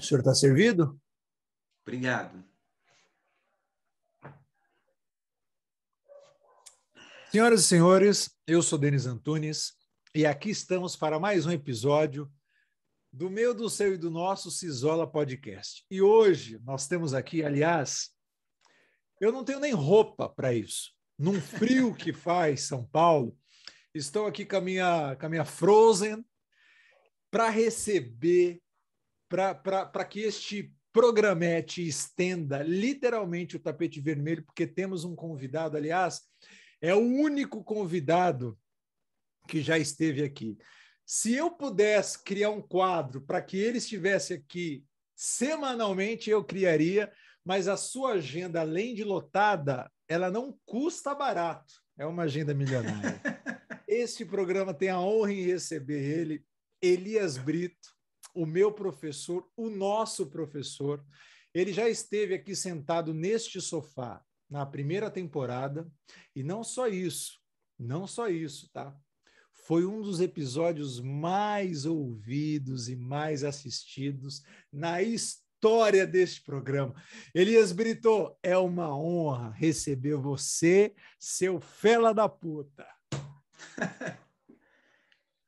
O senhor está servido? Obrigado. Senhoras e senhores, eu sou Denis Antunes e aqui estamos para mais um episódio do meu, do seu e do nosso Cisola Podcast. E hoje nós temos aqui, aliás, eu não tenho nem roupa para isso. Num frio que faz São Paulo, estou aqui com a minha Frozen para receber, para que este programete estenda literalmente o tapete vermelho, porque temos um convidado, aliás, é o único convidado que já esteve aqui. Se eu pudesse criar um quadro para que ele estivesse aqui semanalmente, eu criaria, mas a sua agenda, além de lotada, ela não custa barato. É uma agenda milionária. Este programa tem a honra em receber ele, Elias Brito, o meu professor, o nosso professor. Ele já esteve aqui sentado neste sofá na primeira temporada, e não só isso, tá? Foi um dos episódios mais ouvidos e mais assistidos na história deste programa. Elias Brito, é uma honra receber você, seu fela da puta.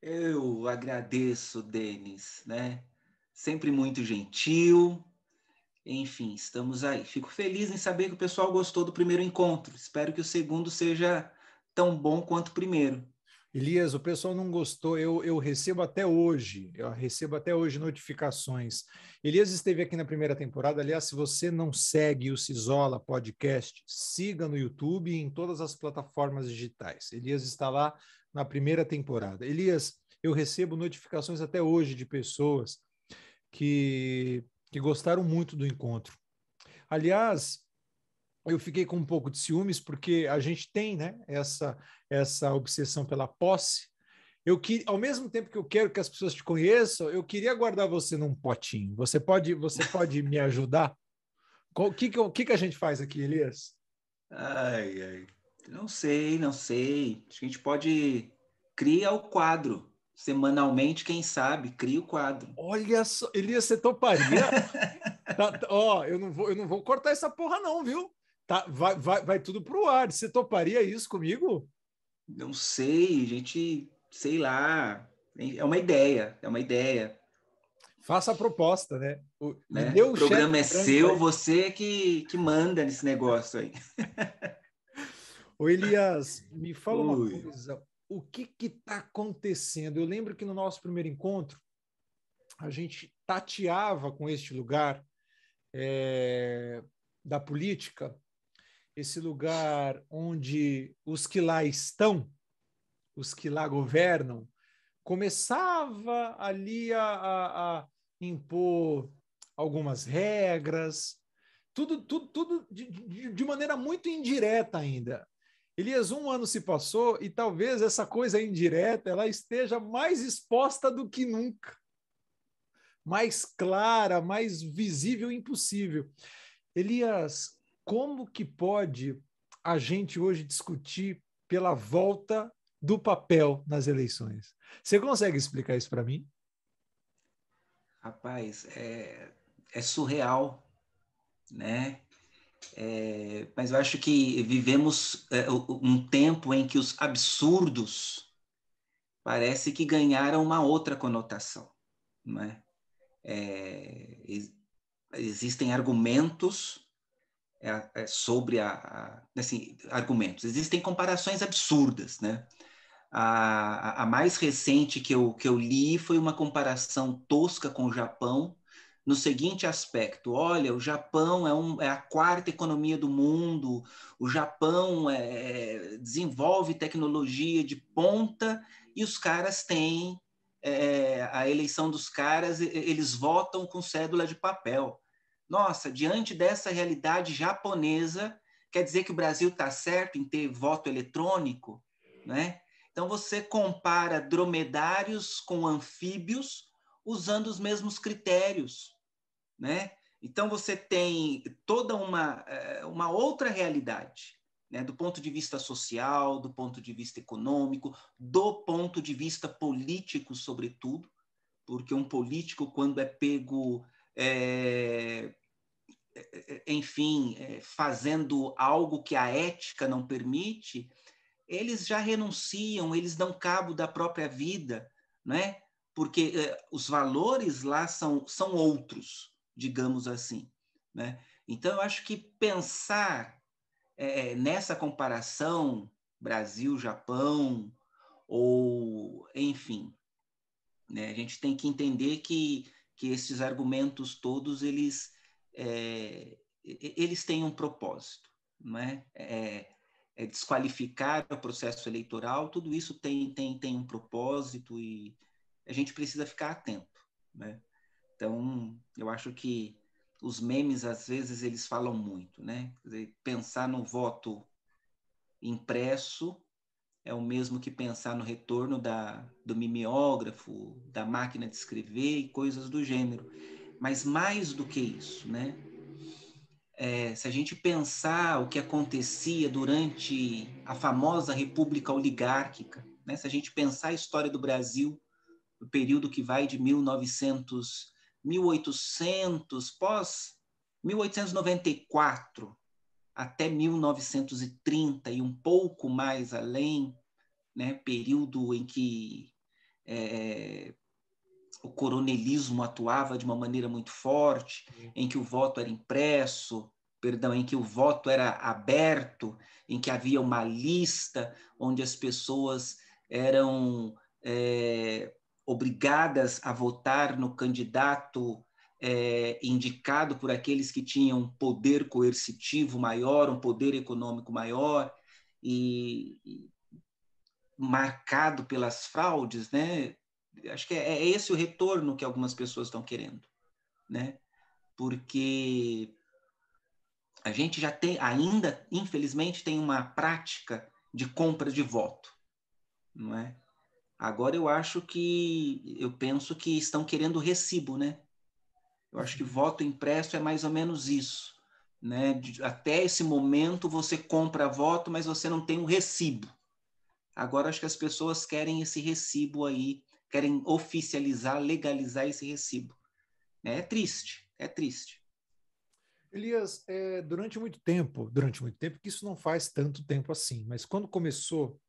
Eu agradeço, Denis, né? Sempre muito gentil. Enfim, estamos aí. Fico feliz em saber que o pessoal gostou do primeiro encontro. Espero que o segundo seja tão bom quanto o primeiro. Elias, o pessoal não gostou, eu recebo até hoje, notificações. Elias esteve aqui na primeira temporada, aliás, se você não segue o Cisola Podcast, siga no YouTube e em todas as plataformas digitais. Elias está lá na primeira temporada. Elias, eu recebo notificações até hoje de pessoas que gostaram muito do encontro. Aliás, eu fiquei com um pouco de ciúmes, porque a gente tem, né, essa obsessão pela posse. Ao mesmo tempo que eu quero que as pessoas te conheçam, eu queria guardar você num potinho. Você pode me ajudar? O que a gente faz aqui, Elias? Ai. Não sei. Acho que a gente pode criar o quadro. Semanalmente, quem sabe, cria o quadro. Olha só, Elias, você toparia? Ó, eu não vou cortar essa porra não, viu? Tá, vai tudo pro ar. Você toparia isso comigo? Não sei, gente, sei lá. É uma ideia. Faça a proposta, né? Me Né? dê O o cheque programa é branco seu, aí. você que manda nesse negócio aí. Ô Elias, me fala uma Ui. coisa. O que está acontecendo? Eu lembro que no nosso primeiro encontro, a gente tateava com este lugar da política, esse lugar onde os que lá estão, os que lá governam, começava ali a impor algumas regras, tudo de maneira muito indireta ainda. Elias, um ano se passou e talvez essa coisa indireta ela esteja mais exposta do que nunca, mais clara, mais visível e impossível. Elias, como que pode a gente hoje discutir pela volta do papel nas eleições? Você consegue explicar isso para mim? Rapaz, é surreal, né? Mas eu acho que vivemos um tempo em que os absurdos parece que ganharam uma outra conotação, não é? Existem argumentos sobre assim, argumentos. Existem comparações absurdas, né? A mais recente que eu li foi uma comparação tosca com o Japão, no seguinte aspecto: olha, o Japão é a quarta economia do mundo, o Japão desenvolve tecnologia de ponta e os caras têm a eleição dos caras, eles votam com cédula de papel. Nossa, diante dessa realidade japonesa, quer dizer que o Brasil está certo em ter voto eletrônico, né? Então, você compara dromedários com anfíbios usando os mesmos critérios, né? Então, você tem toda uma outra realidade, né? Do ponto de vista social, do ponto de vista econômico, do ponto de vista político, sobretudo, porque um político, quando é pego enfim, fazendo algo que a ética não permite, eles já renunciam, eles dão cabo da própria vida, né? Porque os valores lá são outros, digamos assim, né? Então, eu acho que pensar nessa comparação Brasil-Japão, ou, enfim, né, a gente tem que entender que esses argumentos todos, eles têm um propósito, não é? Desqualificar o processo eleitoral, tudo isso tem um propósito e a gente precisa ficar atento, né? Então, eu acho que os memes, às vezes, eles falam muito, né? Quer dizer, pensar no voto impresso é o mesmo que pensar no retorno do mimeógrafo, da máquina de escrever e coisas do gênero. Mas mais do que isso, né? Se a gente pensar o que acontecia durante a famosa República Oligárquica, né? Se a gente pensar a história do Brasil, o período que vai de 1800, pós 1894 até 1930 e um pouco mais além, né? Período em que o coronelismo atuava de uma maneira muito forte, em que o voto era impresso, em que o voto era aberto, em que havia uma lista onde as pessoas eram obrigadas a votar no candidato indicado por aqueles que tinham um poder coercitivo maior, um poder econômico maior, e marcado pelas fraudes, né? Acho que é esse o retorno que algumas pessoas estão querendo, né? Porque a gente já tem, ainda, infelizmente, tem uma prática de compra de voto, não é? Agora eu penso que estão querendo recibo, né? Eu acho que voto impresso é mais ou menos isso, né? Até esse momento você compra voto, mas você não tem um recibo. Agora acho que as pessoas querem esse recibo aí, querem oficializar, legalizar esse recibo. É triste, é triste. Elias, durante muito tempo, que isso não faz tanto tempo assim, mas quando começou,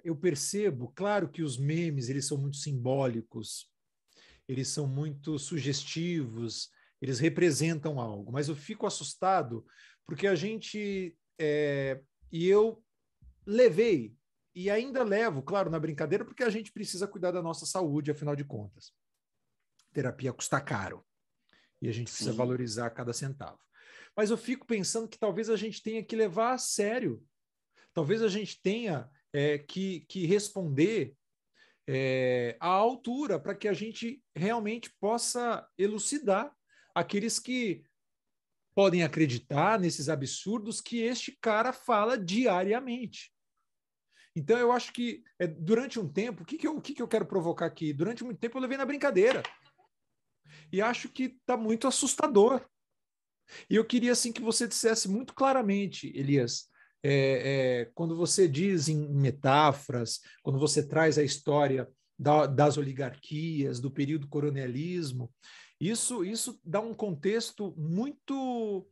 eu percebo, claro que os memes, eles são muito simbólicos, eles são muito sugestivos, eles representam algo, mas eu fico assustado porque e eu levei, e ainda levo, claro, na brincadeira, porque a gente precisa cuidar da nossa saúde, afinal de contas. Terapia custa caro e a gente precisa Sim. valorizar cada centavo. Mas eu fico pensando que talvez a gente tenha que levar a sério, talvez a gente tenha que responder à altura para que a gente realmente possa elucidar aqueles que podem acreditar nesses absurdos que este cara fala diariamente. Então, eu acho que durante um tempo, o que eu quero provocar aqui? Durante muito tempo eu levei na brincadeira. E acho que está muito assustador. E eu queria assim que você dissesse muito claramente, Elias, quando você diz em metáforas, quando você traz a história das oligarquias, do período coronelismo, isso dá um contexto muito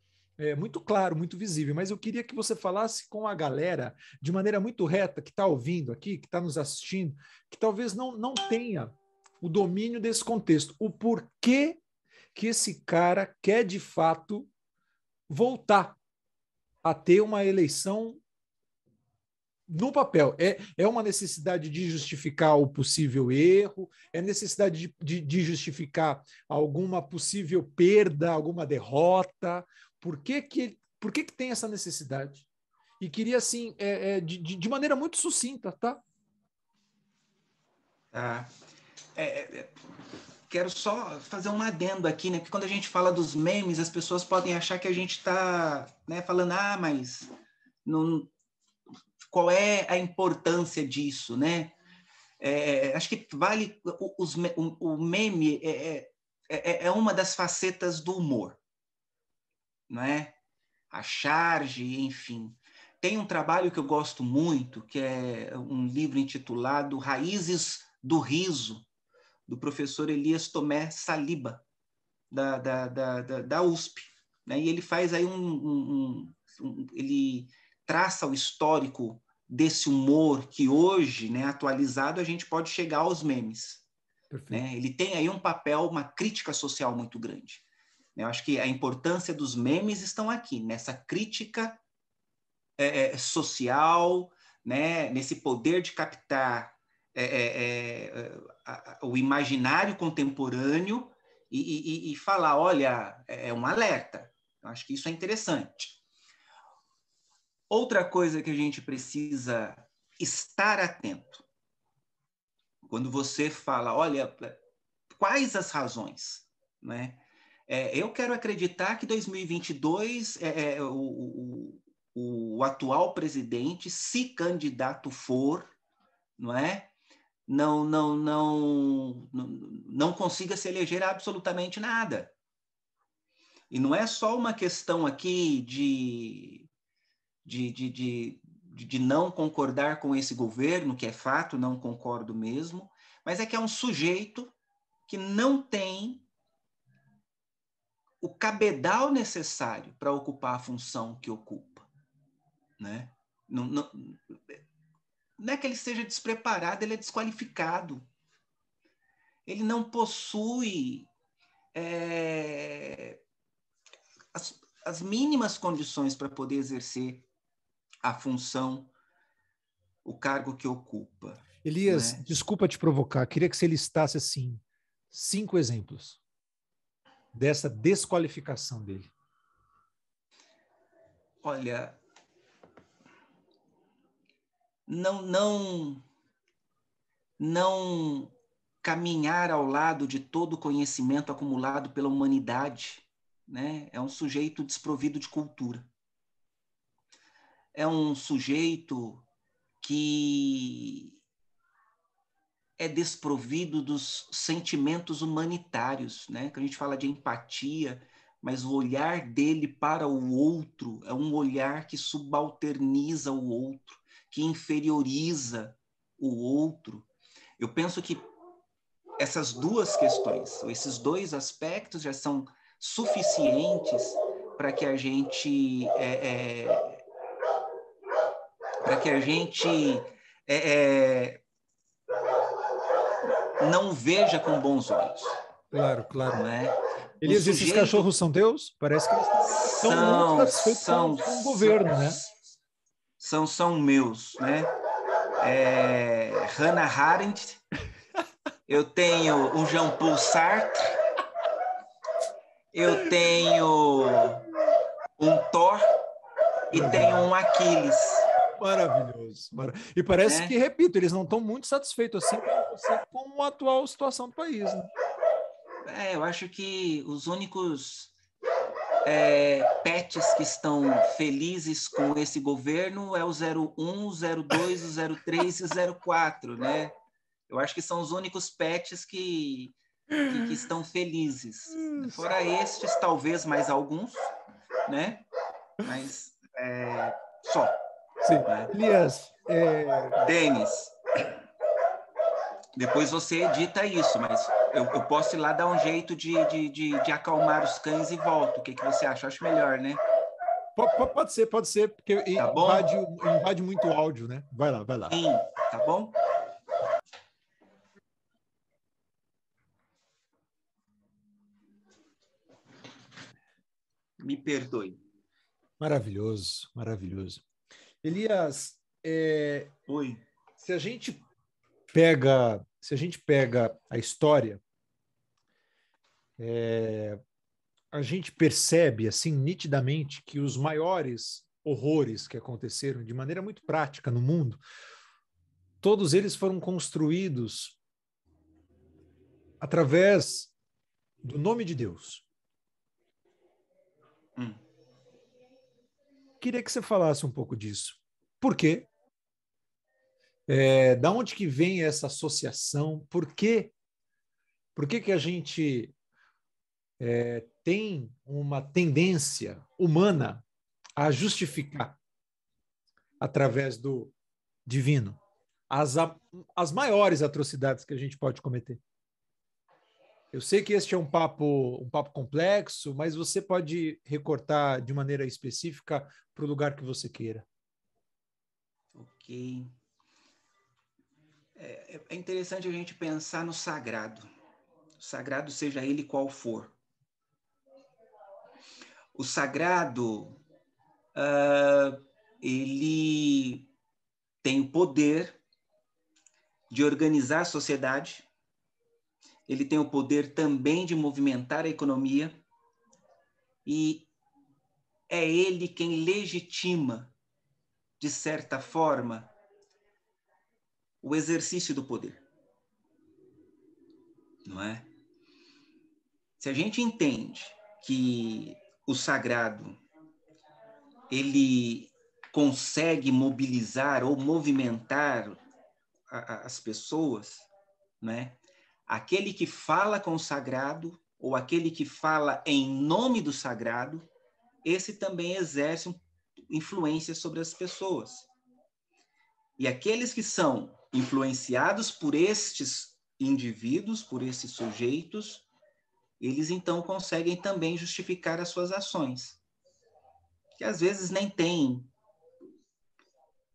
claro, muito visível. Mas eu queria que você falasse com a galera de maneira muito reta que está ouvindo aqui, que está nos assistindo, que talvez não tenha o domínio desse contexto, o porquê que esse cara quer de fato voltar a ter uma eleição no papel. É uma necessidade de justificar o possível erro, é necessidade de justificar alguma possível perda, alguma derrota. Por que tem essa necessidade? E queria, assim, de maneira muito sucinta, tá? Tá. Quero só fazer um adendo aqui, né? Porque quando a gente fala dos memes, as pessoas podem achar que a gente está, né, falando, mas não, qual é a importância disso, né? Acho que vale o meme é uma das facetas do humor, não é? A charge, enfim. Tem um trabalho que eu gosto muito, que é um livro intitulado Raízes do Riso, do professor Elias Tomé Saliba, da USP, né? E ele faz aí ele traça o histórico desse humor que hoje, né, atualizado, a gente pode chegar aos memes. Né? Ele tem aí um papel, uma crítica social muito grande. Eu acho que a importância dos memes estão aqui, nessa crítica social, né? Nesse poder de captar o imaginário contemporâneo e falar, olha, é um alerta. Eu acho que isso é interessante. Outra coisa que a gente precisa estar atento, quando você fala, olha, quais as razões, né? Eu quero acreditar que 2022 o atual presidente, se candidato for, não é? Não consiga se eleger a absolutamente nada. E não é só uma questão aqui de não concordar com esse governo, que é fato, não concordo mesmo, mas é que é um sujeito que não tem o cabedal necessário para ocupar a função que ocupa. Né? Não é que ele seja despreparado, ele é desqualificado. Ele não possui as mínimas condições para poder exercer a função, o cargo que ocupa. Elias, né? Desculpa te provocar, queria que você listasse assim 5 exemplos dessa desqualificação dele. Olha, não caminhar ao lado de todo o conhecimento acumulado pela humanidade, né? É um sujeito desprovido de cultura. É um sujeito que é desprovido dos sentimentos humanitários, né? Que a gente fala de empatia, mas o olhar dele para o outro é um olhar que subalterniza o outro, que inferioriza o outro. Eu penso que essas duas questões, esses dois aspectos já são suficientes para que a gente não veja com bons olhos. Claro, claro. Não é? Elias, esses cachorros são teus? Parece que eles estão muito satisfeitos com o governo, né? São meus, né? Hannah Arendt, eu tenho o Jean-Paul Sartre, eu tenho um Thor e tenho um Aquiles. Maravilhoso. E parece que, repito, eles não estão muito satisfeitos assim com a atual situação do país. Né? Eu acho que os únicos pets que estão felizes com esse governo é o 01, o 02, o 03 e o 04, né? Eu acho que são os únicos pets que estão felizes. Fora estes, talvez mais alguns, né? Mas só. Sim. Né? Elias, Denis, depois você edita isso, mas eu posso ir lá dar um jeito de acalmar os cães e volto. O que você acha? Acho melhor, né? Pode ser, porque tá bom? invade muito áudio, né? Vai lá. Sim, tá bom? Me perdoe. Maravilhoso. Elias, Oi. se a gente pega a história, a gente percebe assim nitidamente que os maiores horrores que aconteceram de maneira muito prática no mundo, todos eles foram construídos através do nome de Deus. Queria que você falasse um pouco disso. Por quê? Da onde que vem essa associação? Por quê? Por que a gente tem uma tendência humana a justificar, através do divino, as maiores atrocidades que a gente pode cometer? Eu sei que este é um papo complexo, mas você pode recortar de maneira específica para o lugar que você queira. Ok. É interessante a gente pensar no sagrado. O sagrado, seja ele qual for. O sagrado, ele tem o poder de organizar a sociedade, ele tem o poder também de movimentar a economia, e é ele quem legitima, de certa forma, o exercício do poder. Não é? Se a gente entende que o sagrado ele consegue mobilizar ou movimentar as pessoas, né? Aquele que fala com o sagrado ou aquele que fala em nome do sagrado, esse também exerce influência sobre as pessoas. E aqueles que são influenciados por estes indivíduos, por esses sujeitos, eles então conseguem também justificar as suas ações, que às vezes nem têm,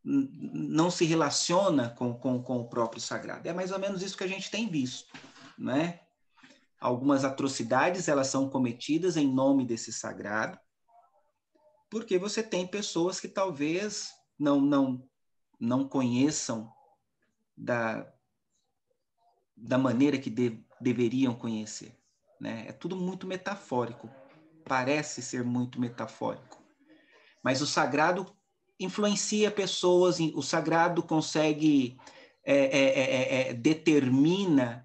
não se relaciona com o próprio sagrado. É mais ou menos isso que a gente tem visto, né? Algumas atrocidades, elas são cometidas em nome desse sagrado, porque você tem pessoas que talvez não conheçam da maneira que deveriam conhecer, né? É tudo muito metafórico, parece ser muito metafórico. Mas o sagrado influencia pessoas, o sagrado consegue, determina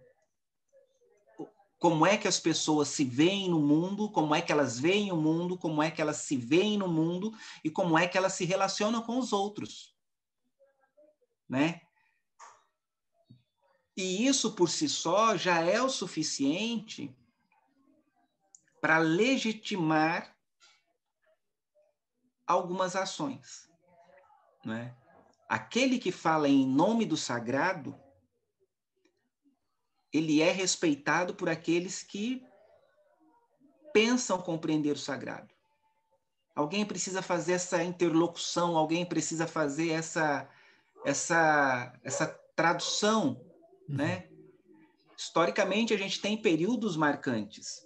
como é que as pessoas se veem no mundo, como é que elas veem o mundo, como é que elas se veem no mundo e como é que elas se relacionam com os outros, né? E isso por si só já é o suficiente para legitimar algumas ações, né? Aquele que fala em nome do sagrado, ele é respeitado por aqueles que pensam compreender o sagrado. Alguém precisa fazer essa interlocução, alguém precisa fazer essa tradução, né? Historicamente, a gente tem períodos marcantes.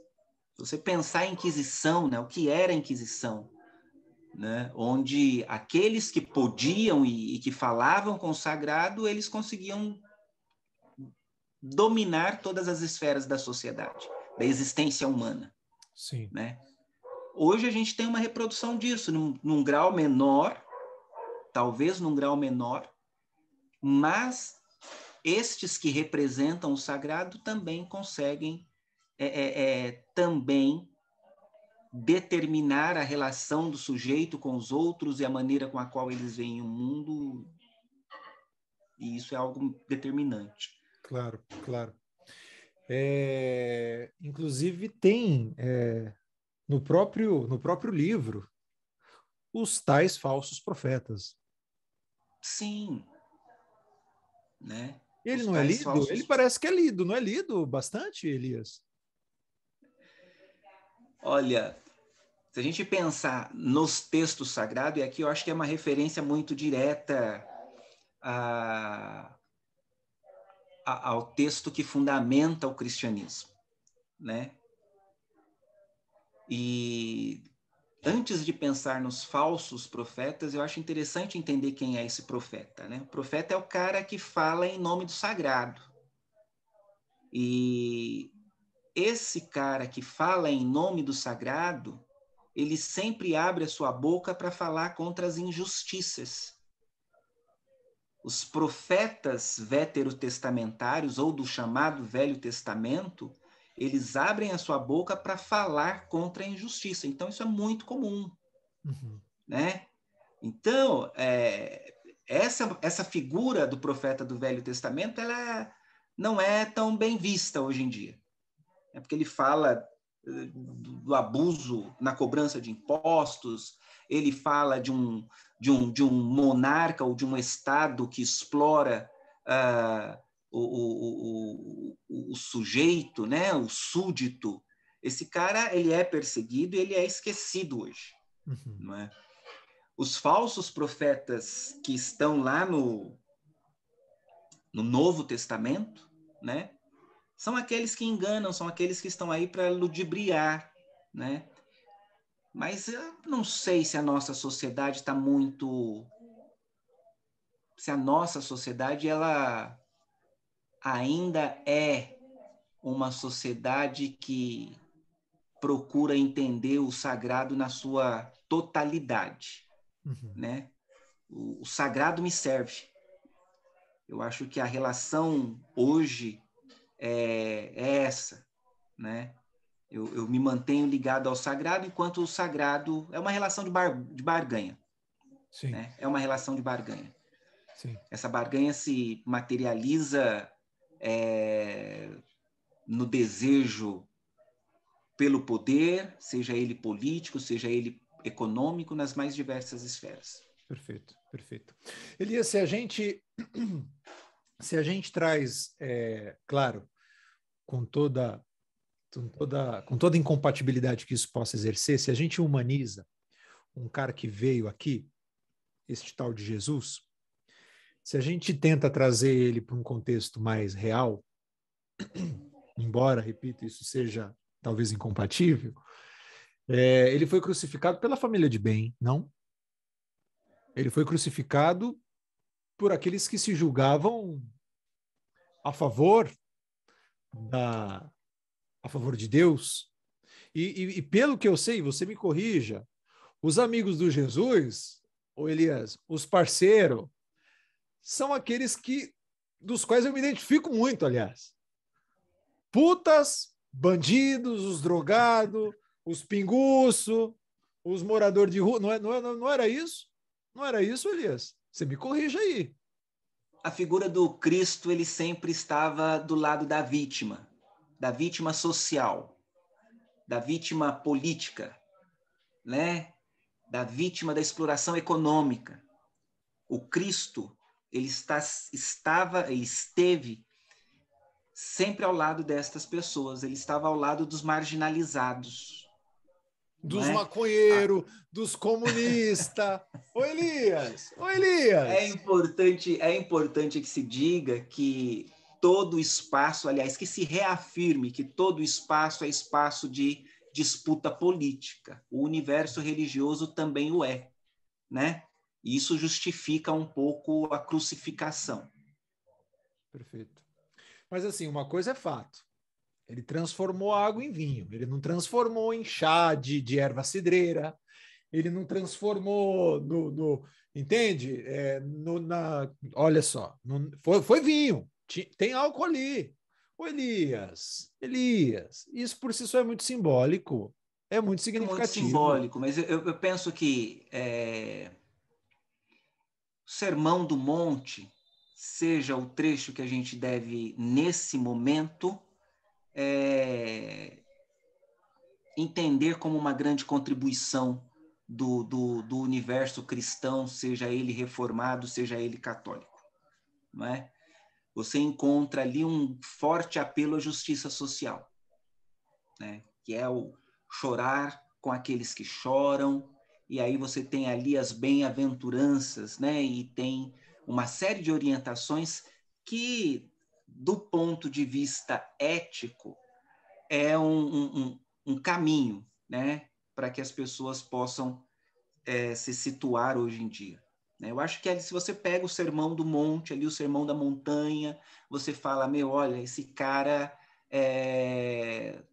Se você pensar em Inquisição, né? O que era a Inquisição? Né? Onde aqueles que podiam e que falavam com o sagrado, eles conseguiam dominar todas as esferas da sociedade, da existência humana. Sim. Né? Hoje a gente tem uma reprodução disso, num grau menor, talvez num grau menor, mas estes que representam o sagrado também conseguem também determinar a relação do sujeito com os outros e a maneira com a qual eles veem o mundo, e isso é algo determinante. Claro, claro. Inclusive tem no próprio livro os tais falsos profetas. Sim. Né? Ele Os não é tais lido? falsos... Ele parece que é lido, não é lido bastante, Elias? Olha, se a gente pensar nos textos sagrados, e aqui eu acho que é uma referência muito direta ao texto que fundamenta o cristianismo, né? E antes de pensar nos falsos profetas, eu acho interessante entender quem é esse profeta, né? O profeta é o cara que fala em nome do sagrado. E esse cara que fala em nome do sagrado, ele sempre abre a sua boca para falar contra as injustiças. Os profetas veterotestamentários, ou do chamado Velho Testamento, eles abrem a sua boca para falar contra a injustiça. Então, isso é muito comum. Né? Então, essa figura do profeta do Velho Testamento, ela não é tão bem vista hoje em dia. É porque ele fala do abuso na cobrança de impostos, ele fala de um monarca ou de um estado que explora o sujeito, né? O súdito, esse cara ele é perseguido e ele é esquecido hoje, não é? Os falsos profetas que estão lá no Novo Testamento, né? São aqueles que enganam, são aqueles que estão aí para ludibriar, né? Mas eu não sei se a nossa sociedade está muito... Se a nossa sociedade, ela ainda é uma sociedade que procura entender o sagrado na sua totalidade, né? O sagrado me serve. Eu acho que a relação hoje é essa, né? Eu me mantenho ligado ao sagrado, enquanto o sagrado é uma relação de barganha. Sim. Né? É uma relação de barganha. Sim. Essa barganha se materializa no desejo pelo poder, seja ele político, seja ele econômico, nas mais diversas esferas. Perfeito, perfeito. Elias, se a gente traz, claro, com toda incompatibilidade que isso possa exercer, se a gente humaniza um cara que veio aqui, este tal de Jesus, se a gente tenta trazer ele para um contexto mais real, embora, repito, isso seja talvez incompatível, ele foi crucificado pela família de bem, não? Ele foi crucificado por aqueles que se julgavam a favor a favor de Deus. E pelo que eu sei, você me corrija, os amigos do Jesus, ou Elias, os parceiros, são aqueles dos quais eu me identifico muito, aliás. Putas, bandidos, os drogados, os pinguços, os moradores de rua. Não era isso? Não era isso, Elias? Você me corrija aí. A figura do Cristo, ele sempre estava do lado da vítima social, da vítima política, né? Da vítima da exploração econômica. O Cristo, ele esteve sempre ao lado destas pessoas, ele estava ao lado dos marginalizados. Dos maconheiros, dos comunistas. Ô Elias! É importante que se diga que todo espaço, aliás, que se reafirme que todo espaço é espaço de disputa política. O universo religioso também o é, né? E isso justifica um pouco a crucificação. Perfeito. Mas assim, uma coisa é fato. Ele transformou a água em vinho. Ele não transformou em chá de erva cidreira. Ele não transformou entende? Olha só, foi vinho. Tem álcool ali. Ô Elias, isso por si só é muito simbólico. É muito Muito significativo. simbólico, mas eu penso que o Sermão do Monte seja o trecho que a gente deve, nesse momento, entender como uma grande contribuição do universo cristão, seja ele reformado, seja ele católico. Não é? Você encontra ali um forte apelo à justiça social, né? Que é o chorar com aqueles que choram, e aí você tem ali as bem-aventuranças, né? E tem uma série de orientações que, do ponto de vista ético, é um caminho, né? Para que as pessoas possam se situar hoje em dia. Eu acho que se você pega o Sermão do Monte, ali o Sermão da Montanha, você fala, olha, esse cara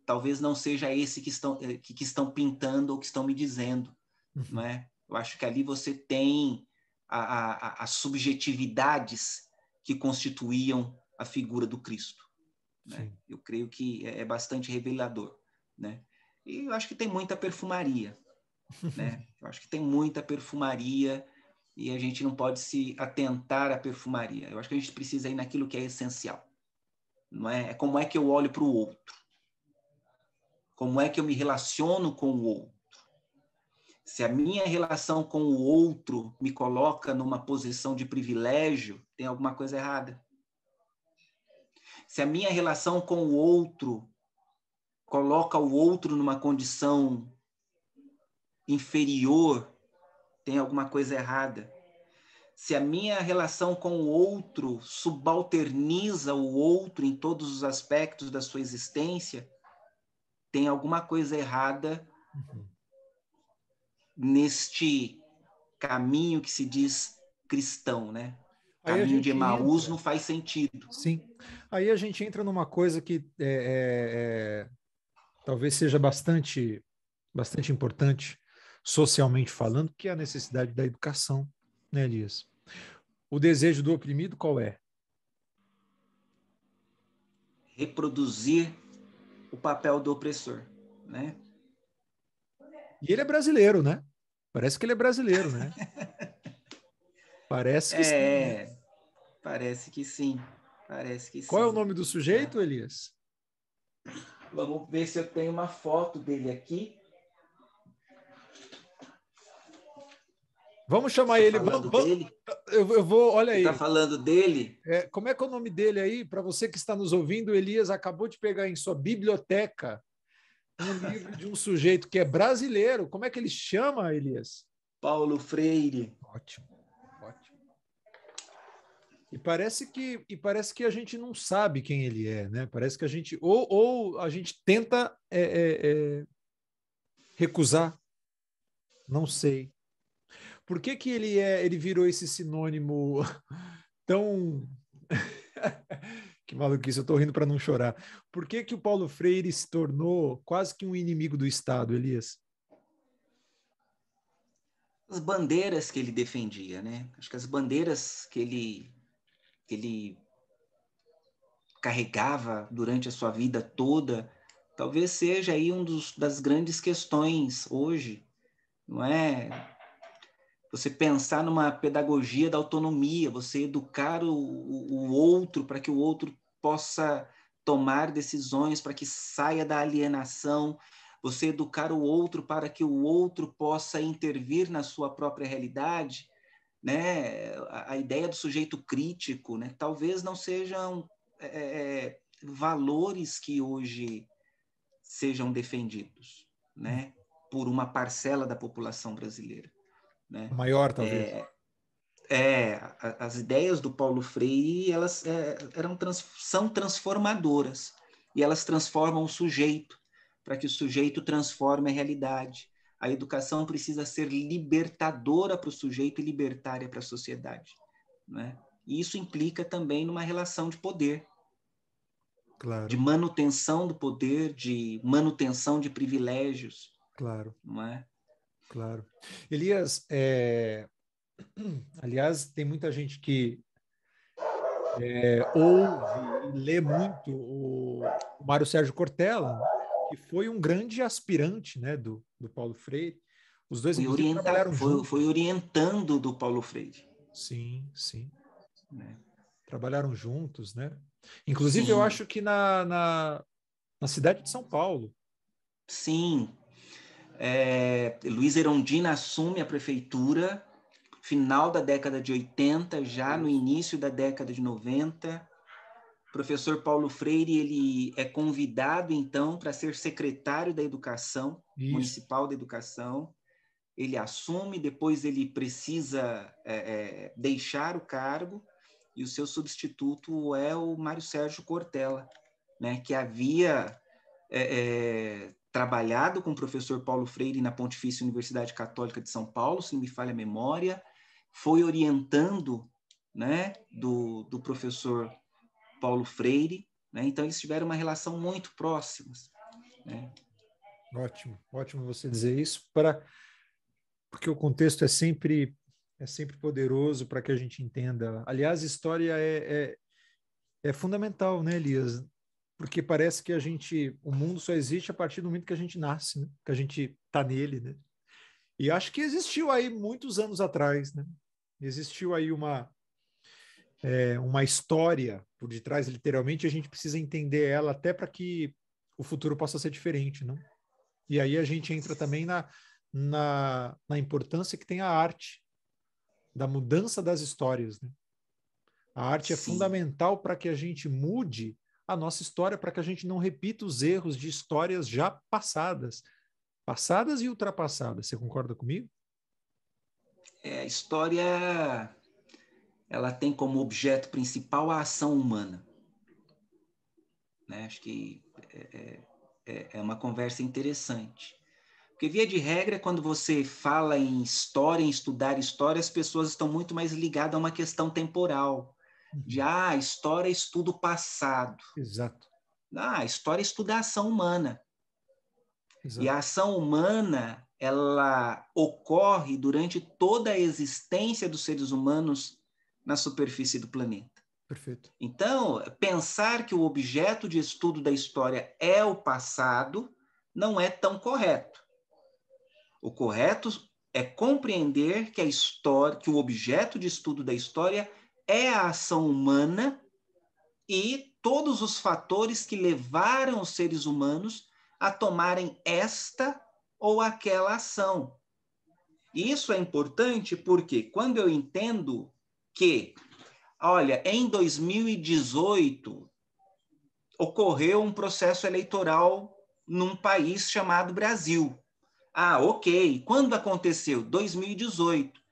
talvez não seja esse que estão pintando ou que estão me dizendo. Não é? Eu acho que ali você tem as subjetividades que constituíam a figura do Cristo. Né? Eu creio que é bastante revelador. Né? E eu acho que tem muita perfumaria. Né? Eu acho que tem muita perfumaria e a gente não pode se atentar à perfumaria. Eu acho que a gente precisa ir naquilo que é essencial. Não é? É como é que eu olho para o outro. Como é que eu me relaciono com o outro. Se a minha relação com o outro me coloca numa posição de privilégio, tem alguma coisa errada. Se a minha relação com o outro coloca o outro numa condição inferior, tem alguma coisa errada. Se a minha relação com o outro subalterniza o outro em todos os aspectos da sua existência, tem alguma coisa errada neste caminho que se diz cristão, né? Aí a Caminho de gente Emaús entra, não faz sentido. sim, aí a gente entra numa coisa que talvez seja bastante importante, socialmente falando, que é a necessidade da educação, né, Elias? O desejo do oprimido qual é? Reproduzir o papel do opressor, né? E ele é brasileiro, né? Parece que ele é brasileiro, né? Parece que sim, né? Parece que sim. Parece que Qual é o sim. nome do sujeito, Elias? Vamos ver se eu tenho uma foto dele aqui. Vamos chamar Está ele. falando dele? Eu vou, olha Você está aí. falando dele? Como é que é o nome dele aí? Para você que está nos ouvindo, Elias acabou de pegar em sua biblioteca um livro de um sujeito que é brasileiro. Como é que ele chama, Elias? Paulo Freire. Ótimo, ótimo. E parece que a gente não sabe quem ele é, né? Parece que a gente ou a gente tenta recusar, não sei. Por que que ele virou esse sinônimo tão que maluquice, eu estou rindo para não chorar. Por que que o Paulo Freire se tornou quase que um inimigo do Estado, Elias? As bandeiras que ele defendia, né? Acho que as bandeiras que ele carregava durante a sua vida toda, talvez seja aí das grandes questões hoje, não é? Você pensar numa pedagogia da autonomia, você educar o outro para que o outro possa tomar decisões, para que saia da alienação, você educar o outro para que o outro possa intervir na sua própria realidade, né? A ideia do sujeito crítico, né? Talvez não sejam valores que hoje sejam defendidos, né? Por uma parcela da população brasileira, né? Maior, talvez. As ideias do Paulo Freire, elas são transformadoras, e elas transformam o sujeito, para que o sujeito transforme a realidade. A educação precisa ser libertadora para o sujeito e libertária para a sociedade, né? E isso implica também numa relação de poder, de Claro, manutenção do poder, de manutenção de privilégios, claro, não é? claro. Elias, aliás, tem muita gente que ouve e lê muito o Mário Sérgio Cortella, que foi um grande aspirante, né, do Paulo Freire. Os dois, inclusive, trabalharam Foi juntos. orientando do Paulo Freire, Sim, sim. né? Trabalharam juntos, né? Inclusive, eu Sim, acho que na cidade de São Paulo. sim. Luiz Erundina assume a prefeitura final da década de 80, já no Isso. início da década de 90. O professor Paulo Freire ele é convidado, então, para ser secretário da Educação, Isso. Municipal da Educação. Ele assume, depois ele precisa deixar o cargo, e o seu substituto é o Mário Sérgio Cortella, né, que havia trabalhado com o professor Paulo Freire na Pontifícia Universidade Católica de São Paulo, se não me falha a memória, foi orientando, né, do professor Paulo Freire, né, então eles tiveram uma relação muito próxima, né? Ótimo, ótimo você dizer isso, porque o contexto é sempre poderoso para que a gente entenda. Aliás, história é fundamental, né, Elias? Porque parece que o mundo só existe a partir do momento que a gente nasce, né? Que a gente está nele, né? E acho que existiu aí muitos anos atrás, né? Existiu aí uma história por detrás, literalmente, a gente precisa entender ela até para que o futuro possa ser diferente, não? E aí a gente entra também na importância que tem a arte, da mudança das histórias, né? A arte é Sim, fundamental para que a gente mude a nossa história para que a gente não repita os erros de histórias já passadas, passadas e ultrapassadas. Você concorda comigo? A história, ela tem como objeto principal a ação humana, né? Acho que é uma conversa interessante. Porque, via de regra, quando você fala em história, em estudar história, as pessoas estão muito mais ligadas a uma questão temporal. De, história estuda o passado. Exato. História estuda a ação humana. Exato. E a ação humana, ela ocorre durante toda a existência dos seres humanos na superfície do planeta. Perfeito. Então, pensar que o objeto de estudo da história é o passado não é tão correto. O correto é compreender que a história, que o objeto de estudo da história é a ação humana e todos os fatores que levaram os seres humanos a tomarem esta ou aquela ação. E isso é importante porque quando eu entendo que, olha, em 2018 ocorreu um processo eleitoral num país chamado Brasil. Ok. Quando aconteceu? 2018.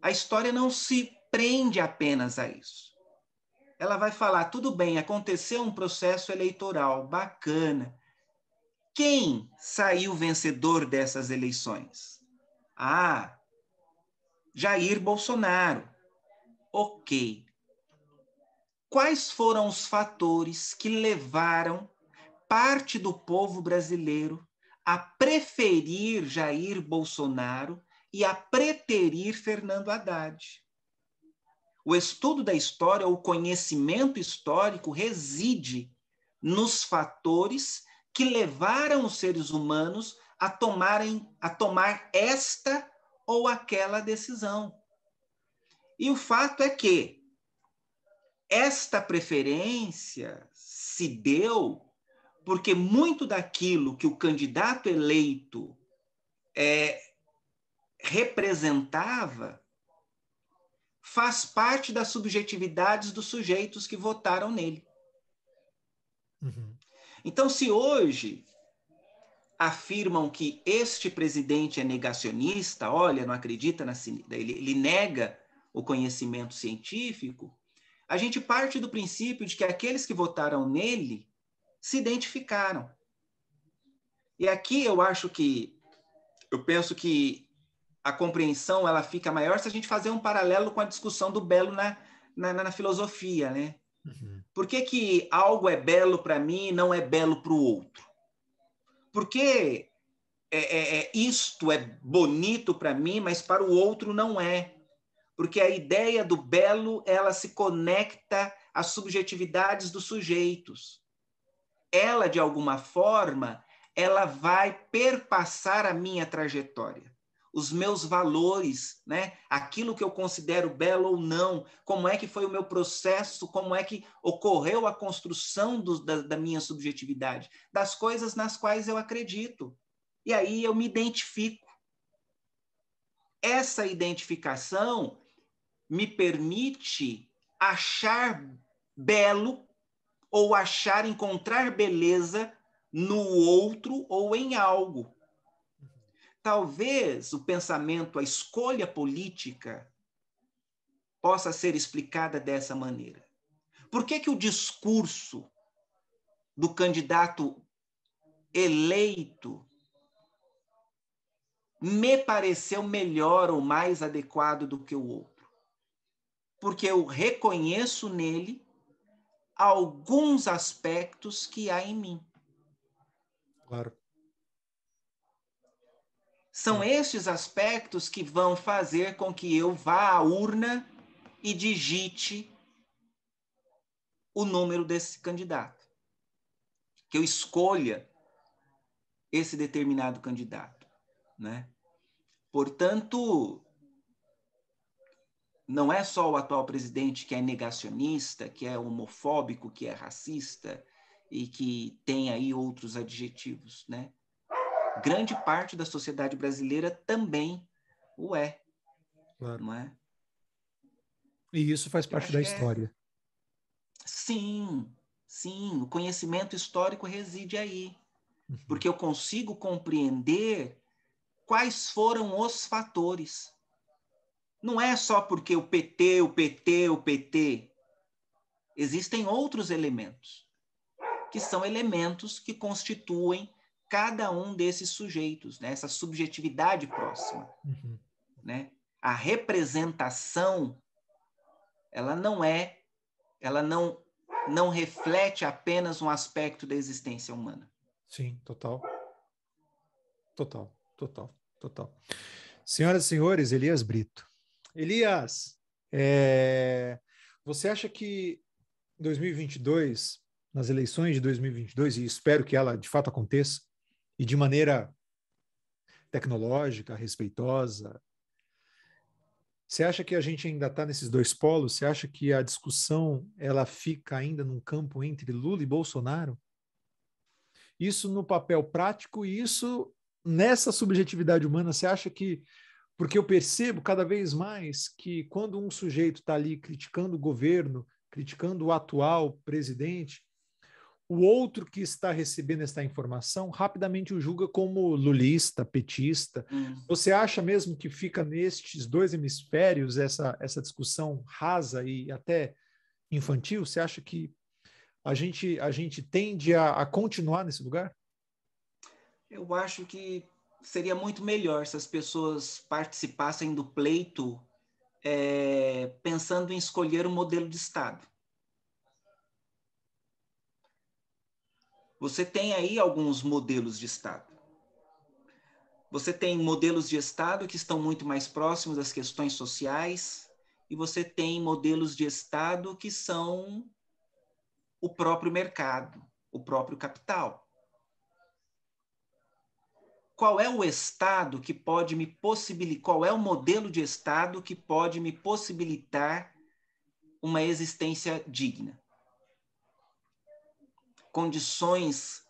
A história não se prende apenas a isso. Ela vai falar, tudo bem, aconteceu um processo eleitoral, bacana. Quem saiu vencedor dessas eleições? Jair Bolsonaro. Ok. Quais foram os fatores que levaram parte do povo brasileiro a preferir Jair Bolsonaro e a preterir Fernando Haddad? O estudo da história, o conhecimento histórico reside nos fatores que levaram os seres humanos a tomar esta ou aquela decisão. E o fato é que esta preferência se deu porque muito daquilo que o candidato eleito representava faz parte das subjetividades dos sujeitos que votaram nele. Uhum. Então, se hoje afirmam que este presidente é negacionista, olha, não acredita ele nega o conhecimento científico, a gente parte do princípio de que aqueles que votaram nele se identificaram. E aqui eu penso que a compreensão ela fica maior se a gente fazer um paralelo com a discussão do belo na filosofia, né? Uhum. Por que algo é belo para mim e não é belo para o outro? Por que isto é bonito para mim, mas para o outro não é? Porque a ideia do belo ela se conecta às subjetividades dos sujeitos. Ela, de alguma forma, ela vai perpassar a minha trajetória, os meus valores, né? Aquilo que eu considero belo ou não, como é que foi o meu processo, como é que ocorreu a construção da minha subjetividade, das coisas nas quais eu acredito. E aí eu me identifico. Essa identificação me permite achar belo ou encontrar beleza no outro ou em algo. Talvez o pensamento, a escolha política possa ser explicada dessa maneira. Por que o discurso do candidato eleito me pareceu melhor ou mais adequado do que o outro? Porque eu reconheço nele alguns aspectos que há em mim. Claro. São estes aspectos que vão fazer com que eu vá à urna e digite o número desse candidato. Que eu escolha esse determinado candidato, né? Portanto, não é só o atual presidente que é negacionista, que é homofóbico, que é racista e que tem aí outros adjetivos, né? Grande parte da sociedade brasileira também o é, Claro. não é? E isso faz Eu parte acho da que história. sim. Sim, o conhecimento histórico reside aí, Uhum. porque eu consigo compreender quais foram os fatores. Não é só porque o PT, o PT, o PT. Existem outros elementos, que são elementos que constituem cada um desses sujeitos, né? Essa subjetividade próxima. Uhum. Né? A representação, ela não reflete apenas um aspecto da existência humana. Sim, total. Total, total, total. Senhoras e senhores, Elias Brito. Elias, você acha que 2022, nas eleições de 2022, e espero que ela de fato aconteça, e de maneira tecnológica, respeitosa, você acha que a gente ainda está nesses dois polos? Você acha que a discussão ela fica ainda num campo entre Lula e Bolsonaro? Isso no papel prático e isso nessa subjetividade humana, você acha que porque eu percebo cada vez mais que quando um sujeito está ali criticando o governo, criticando o atual presidente, o outro que está recebendo essa informação rapidamente o julga como lulista, petista. Você acha mesmo que fica nestes dois hemisférios essa discussão rasa e até infantil? Você acha que a gente tende a continuar nesse lugar? Eu acho que seria muito melhor se as pessoas participassem do pleito pensando em escolher um modelo de Estado. Você tem aí alguns modelos de Estado. Você tem modelos de Estado que estão muito mais próximos das questões sociais, e você tem modelos de Estado que são o próprio mercado, o próprio capital. Qual é o Estado que pode me possibilitar, qual é o modelo de Estado que pode me possibilitar uma existência digna? Condições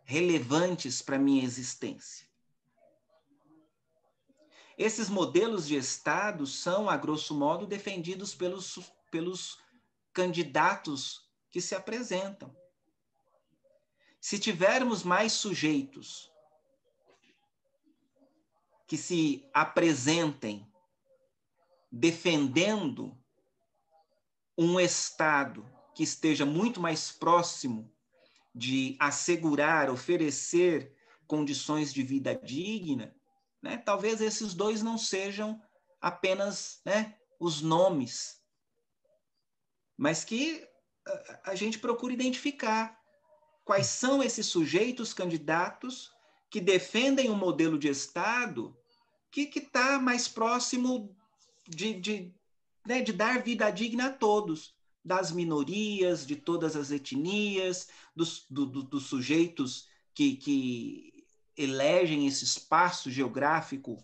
relevantes para a minha existência. Esses modelos de Estado são, a grosso modo, defendidos pelos candidatos que se apresentam. Se tivermos mais sujeitos que se apresentem defendendo um Estado que esteja muito mais próximo de assegurar, oferecer condições de vida digna, né? Talvez esses dois não sejam apenas, né, os nomes, mas que a gente procura identificar quais são esses sujeitos candidatos que defendem um modelo de Estado que está mais próximo né, de dar vida digna a todos, das minorias, de todas as etnias, dos sujeitos que elegem esse espaço geográfico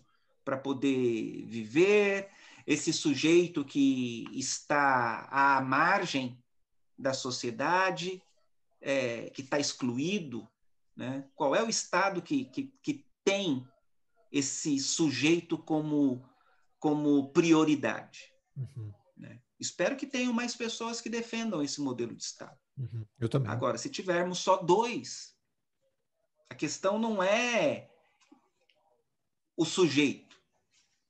para poder viver, esse sujeito que está à margem da sociedade, que está excluído, né? Qual é o Estado que tem esse sujeito como prioridade? Uhum. Né? Espero que tenham mais pessoas que defendam esse modelo de Estado. Uhum. Eu também. Agora, se tivermos só dois, a questão não é o sujeito,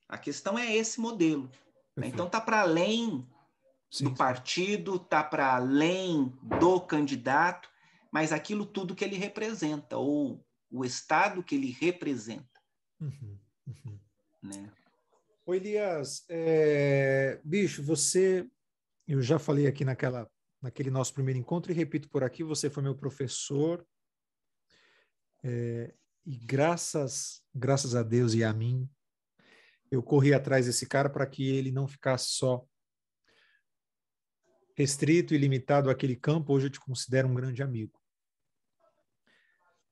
a questão é esse modelo. Né? Então, está para além do partido, está para além do candidato, mas aquilo tudo que ele representa, ou o Estado que ele representa. Uhum. Uhum. Né? Ô Elias, bicho, eu já falei aqui naquele nosso primeiro encontro e repito por aqui, você foi meu professor, e graças a Deus e a mim, eu corri atrás desse cara para que ele não ficasse só restrito e limitado àquele campo. Hoje eu te considero um grande amigo.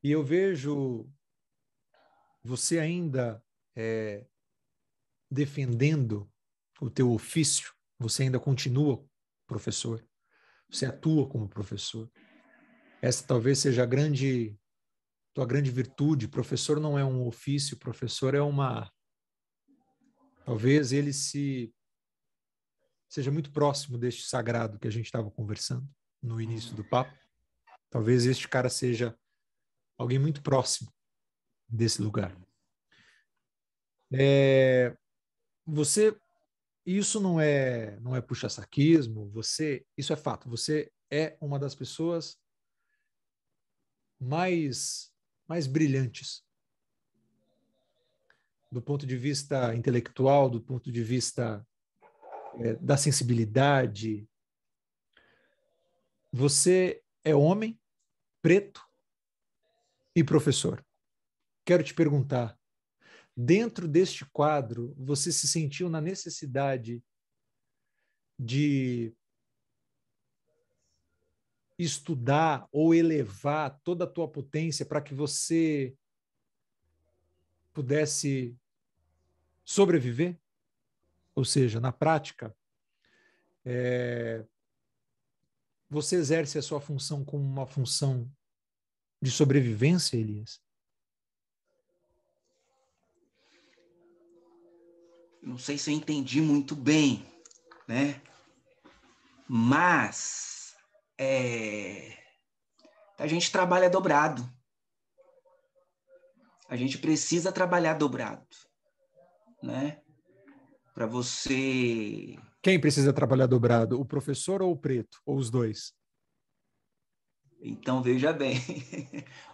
E eu vejo você ainda defendendo o teu ofício, você ainda continua professor, você atua como professor. Essa talvez seja tua grande virtude. Professor não é um ofício, professor é talvez ele seja muito próximo deste sagrado que a gente estava conversando, no início do papo. Talvez este cara seja alguém muito próximo desse lugar. Você, isso não é puxa-saquismo, isso é fato. Você é uma das pessoas mais brilhantes do ponto de vista intelectual, do ponto de vista da sensibilidade. Você é homem, preto e professor. Quero te perguntar, dentro deste quadro, você se sentiu na necessidade de estudar ou elevar toda a tua potência para que você pudesse sobreviver? Ou seja, na prática, você exerce a sua função como uma função de sobrevivência, Elias? Não sei se eu entendi muito bem, né? Mas a gente trabalha dobrado. A gente precisa trabalhar dobrado, né? Para você... Quem precisa trabalhar dobrado? O professor ou o preto? Ou os dois? Então, veja bem.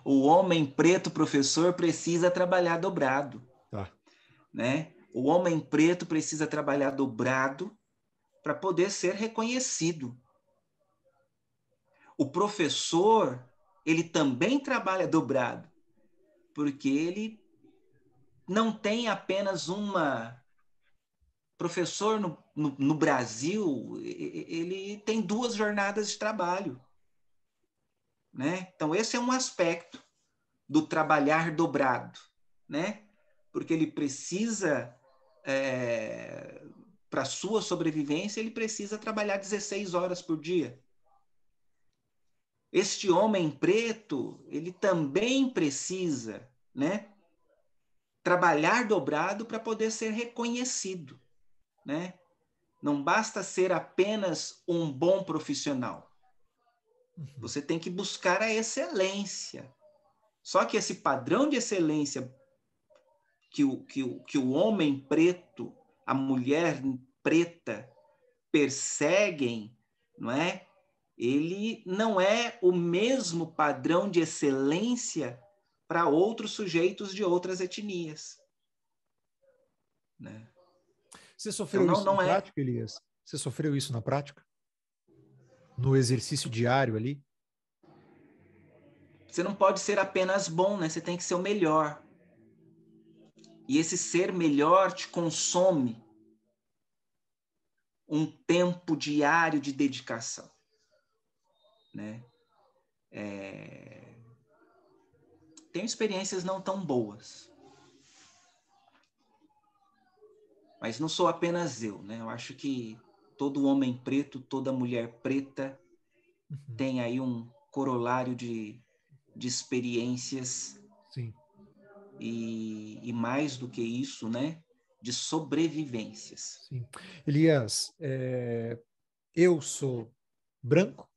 O homem preto professor precisa trabalhar dobrado, Tá. né? O homem preto precisa trabalhar dobrado para poder ser reconhecido. O professor, ele também trabalha dobrado, porque ele não tem apenas uma... Professor no Brasil, ele tem 2 jornadas de trabalho, né? Então, esse é um aspecto do trabalhar dobrado, né? Porque ele precisa, para sua sobrevivência, ele precisa trabalhar 16 horas por dia. Este homem preto, ele também precisa, né, trabalhar dobrado para poder ser reconhecido, né? Não basta ser apenas um bom profissional. Você tem que buscar a excelência. Só que esse padrão de excelência que o homem preto, a mulher preta perseguem, não é? Ele não é o mesmo padrão de excelência para outros sujeitos de outras etnias, né? Você Então sofreu não, isso na não é. prática, Elias? Você sofreu isso na prática? No exercício diário ali? Você não pode ser apenas bom, né? Você tem que ser o melhor. E esse ser melhor te consome um tempo diário de dedicação, né? Tenho experiências não tão boas, mas não sou apenas eu, né? Eu acho que todo homem preto, toda mulher preta tem aí um corolário de experiências Sim. e mais do que isso, né? De sobrevivências. Sim. Elias, eu sou branco,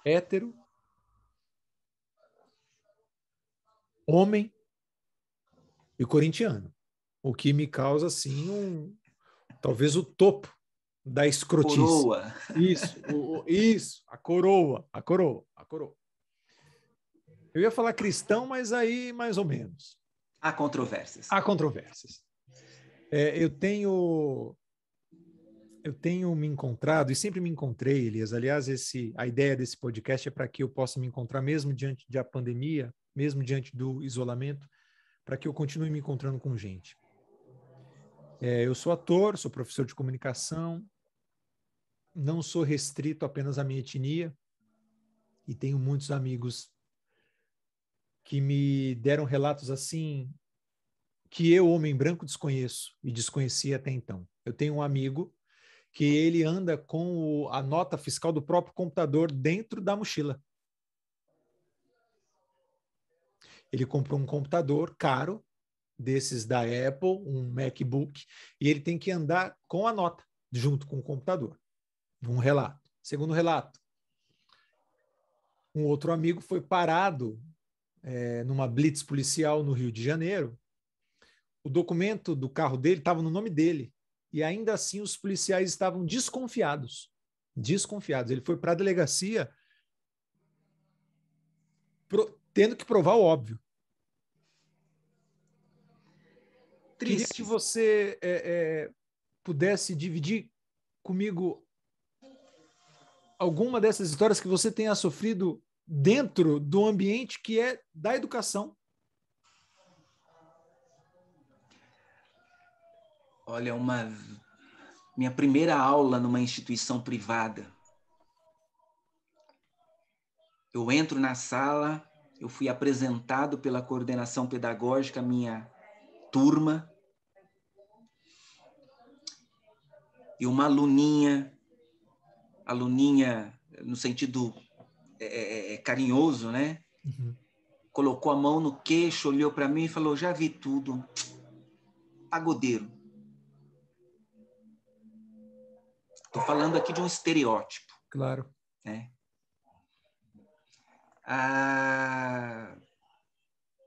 hétero, homem e corintiano, o que me causa, assim, talvez o topo da escrotice. Coroa. Isso, a coroa, a coroa, a coroa. Eu ia falar cristão, mas aí mais ou menos. Há controvérsias. Há controvérsias. Eu tenho me encontrado, e sempre me encontrei, Elias. Aliás, a ideia desse podcast é para que eu possa me encontrar mesmo diante da pandemia, mesmo diante do isolamento, para que eu continue me encontrando com gente. Eu sou ator, sou professor de comunicação, não sou restrito apenas à minha etnia, e tenho muitos amigos que me deram relatos assim que eu, homem branco, desconheço e desconhecia até então. Eu tenho um amigo que ele anda com a nota fiscal do próprio computador dentro da mochila. Ele comprou um computador caro, desses da Apple, um MacBook, e ele tem que andar com a nota junto com o computador. Um relato. Segundo relato, Um outro amigo foi parado numa blitz policial no Rio de Janeiro. O documento do carro dele estava no nome dele. E ainda assim os policiais estavam desconfiados. Desconfiados. Ele foi para a delegacia tendo que provar o óbvio. Queria que Triste. você pudesse dividir comigo alguma dessas histórias que você tenha sofrido dentro do ambiente que é da educação. Olha, minha primeira aula numa instituição privada. Eu entro na sala, eu fui apresentado pela coordenação pedagógica à minha turma, e uma aluninha no sentido carinhoso, né? Uhum. Colocou a mão no queixo, olhou para mim e falou: já vi tudo, pagodeiro. Estou falando aqui de um estereótipo. Claro. Né?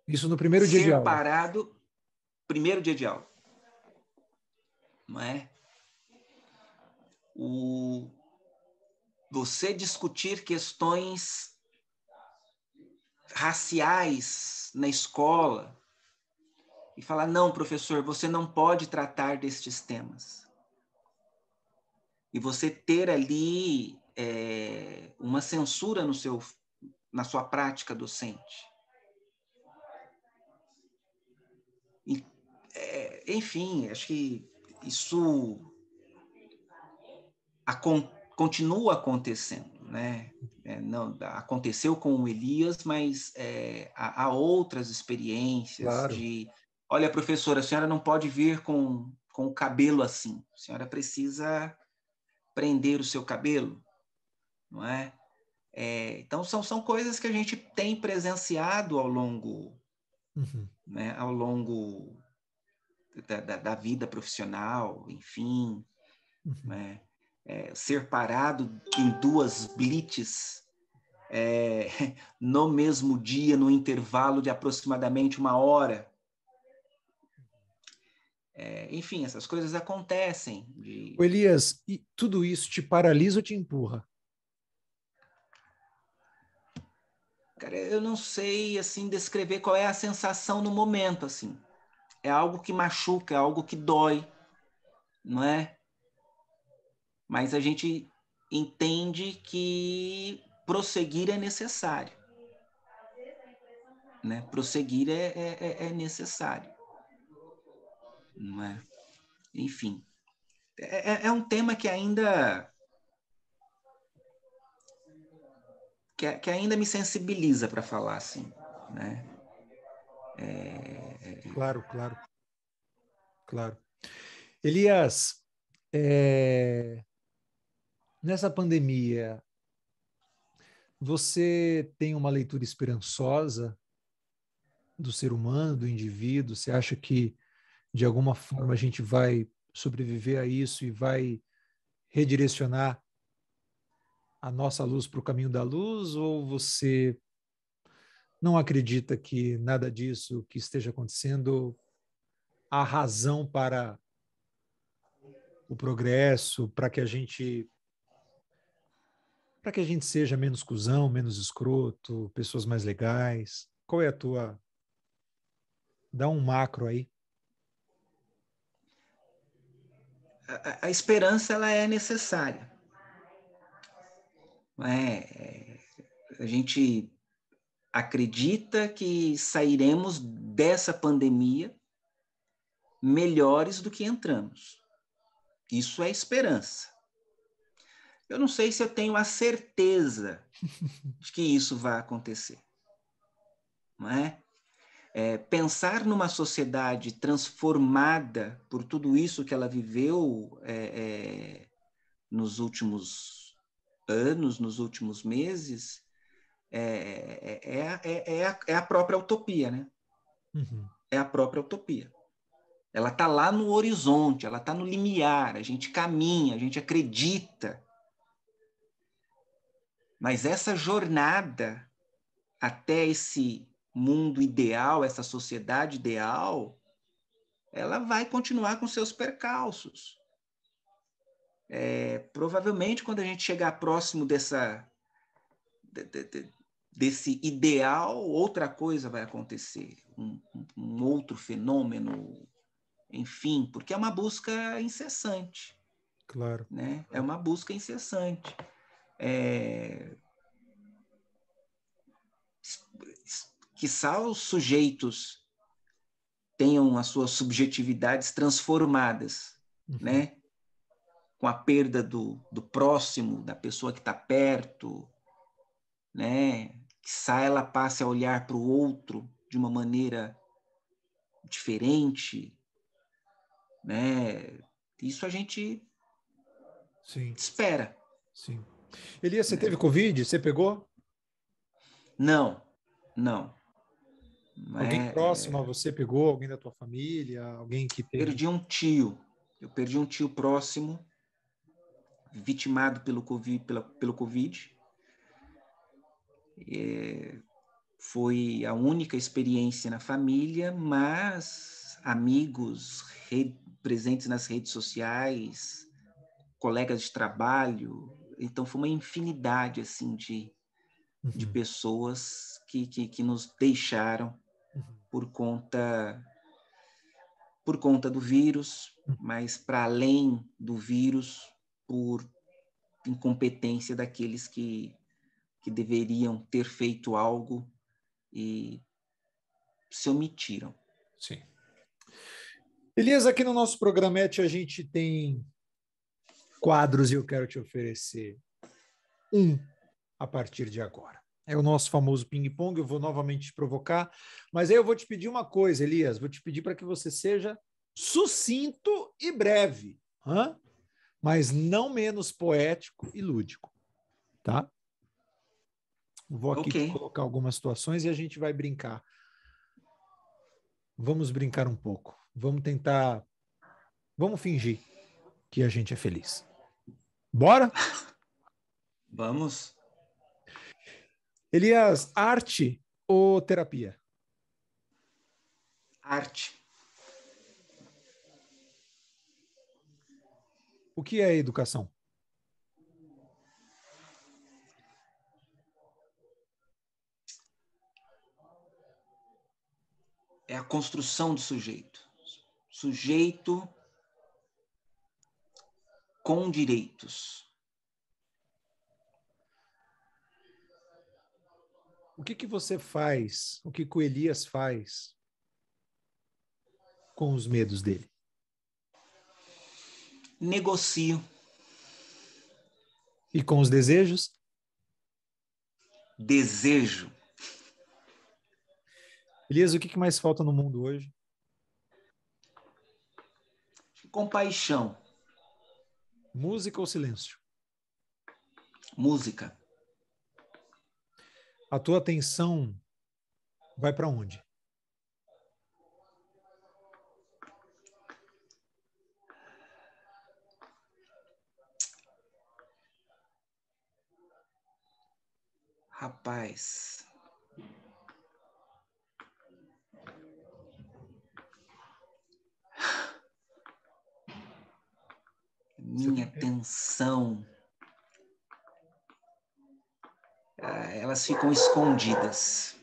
Isso no primeiro dia de Ser aula. parado, primeiro dia de aula. Não é? Você discutir questões raciais na escola e falar: não, professor, você não pode tratar destes temas. E você ter ali uma censura na sua prática docente. E, enfim, acho que isso continua acontecendo, né? Não, aconteceu com o Elias, mas há outras experiências Claro. de... Olha, professora, a senhora não pode vir com o cabelo assim. A senhora precisa prender o seu cabelo, não é? Então, são coisas que a gente tem presenciado ao longo, uhum. né, ao longo da vida profissional, enfim, Uhum. né? Ser parado em 2 blitz no mesmo dia, no intervalo de aproximadamente 1 hora. Enfim, essas coisas acontecem. Elias, e tudo isso te paralisa ou te empurra? Cara, eu não sei assim descrever qual é a sensação no momento, assim. É algo que machuca, é algo que dói, não é? Mas a gente entende que prosseguir é necessário, né? Prosseguir é necessário, não é? Enfim, é um tema que ainda me sensibiliza para falar assim, né? Claro, claro, claro. Elias, nessa pandemia, você tem uma leitura esperançosa do ser humano, do indivíduo? Você acha que, de alguma forma, a gente vai sobreviver a isso e vai redirecionar a nossa luz para o caminho da luz? Ou você não acredita que nada disso que esteja acontecendo há razão para o progresso, para que a gente seja menos cuzão, menos escroto, pessoas mais legais? Qual é a tua... Dá um macro aí. A esperança ela é necessária. A gente acredita que sairemos dessa pandemia melhores do que entramos. Isso é esperança. Eu não sei se eu tenho a certeza de que isso vai acontecer. Não é? Pensar numa sociedade transformada por tudo isso que ela viveu nos últimos anos, nos últimos meses, é a própria utopia, né? Uhum. É a própria utopia. Ela está lá no horizonte, ela está no limiar, a gente caminha, a gente acredita. Mas essa jornada até esse mundo ideal, essa sociedade ideal, ela vai continuar com seus percalços. Provavelmente, quando a gente chegar próximo desse ideal, outra coisa vai acontecer, um outro fenômeno, enfim, porque é uma busca incessante. Claro. Né? É uma busca incessante. Quiçá os sujeitos tenham as suas subjetividades transformadas, né? Com a perda do próximo, da pessoa que está perto, né? Quiçá ela passe a olhar para o outro de uma maneira diferente, né? Isso a gente Sim, espera. sim. Elias, você Né? teve Covid? Você pegou? Não. Alguém próximo a você pegou? Alguém da tua família? Alguém que teve? Perdi um tio. Eu perdi um tio próximo, vitimado pelo Covid. Foi a única experiência na família, mas amigos presentes nas redes sociais, colegas de trabalho, então foi uma infinidade assim de pessoas que nos deixaram por conta do vírus, mas para além do vírus, por incompetência daqueles que deveriam ter feito algo e se omitiram. Sim. Elias, aqui no nosso programete a gente tem quadros e eu quero te oferecer um a partir de agora. É o nosso famoso ping-pong, eu vou novamente te provocar, mas aí eu vou te pedir uma coisa, Elias, vou te pedir para que você seja sucinto e breve, mas não menos poético e lúdico, tá? Vou aqui te colocar algumas situações e a gente vai brincar. Vamos brincar um pouco. Vamos fingir que a gente é feliz. Bora? Vamos. Elias, arte ou terapia? Arte. O que é educação? É a construção do sujeito. Sujeito com direitos. O que você faz, o que o Elias faz com os medos dele? Negocio. E com os desejos? Desejo. Elias, o que mais falta no mundo hoje? Compaixão. Música ou silêncio? Música. A tua atenção vai para onde? Rapaz. Minha atenção. Elas ficam escondidas.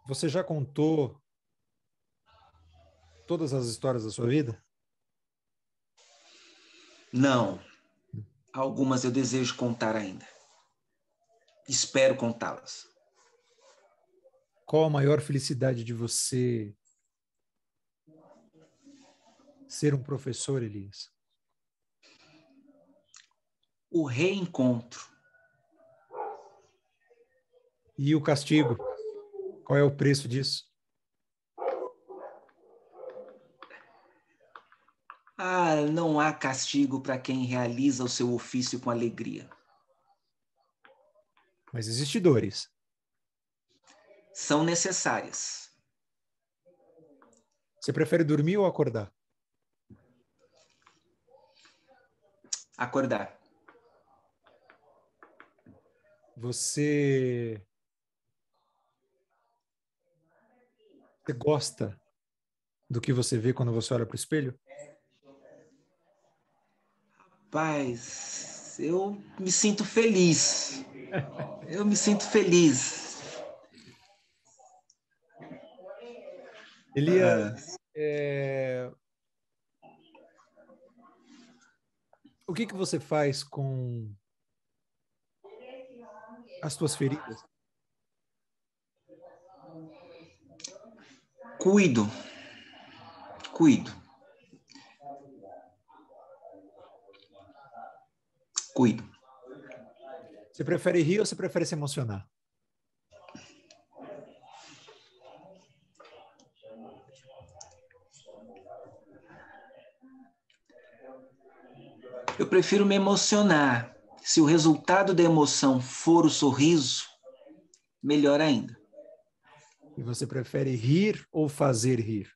Você já contou todas as histórias da sua vida? Não. Algumas eu desejo contar ainda. Espero contá-las. Qual a maior felicidade de você ser um professor, Elias? O reencontro. E o castigo? Qual é o preço disso? Não há castigo para quem realiza o seu ofício com alegria. Mas existem dores. São necessárias. Você prefere dormir ou acordar? Acordar. Você gosta do que você vê quando você olha para o espelho? Rapaz, eu me sinto feliz. Eu me sinto feliz. Elias, o que você faz com as tuas feridas? Cuido. Você prefere rir ou você prefere se emocionar? Eu prefiro me emocionar. Se o resultado da emoção for o sorriso, melhor ainda. E você prefere rir ou fazer rir?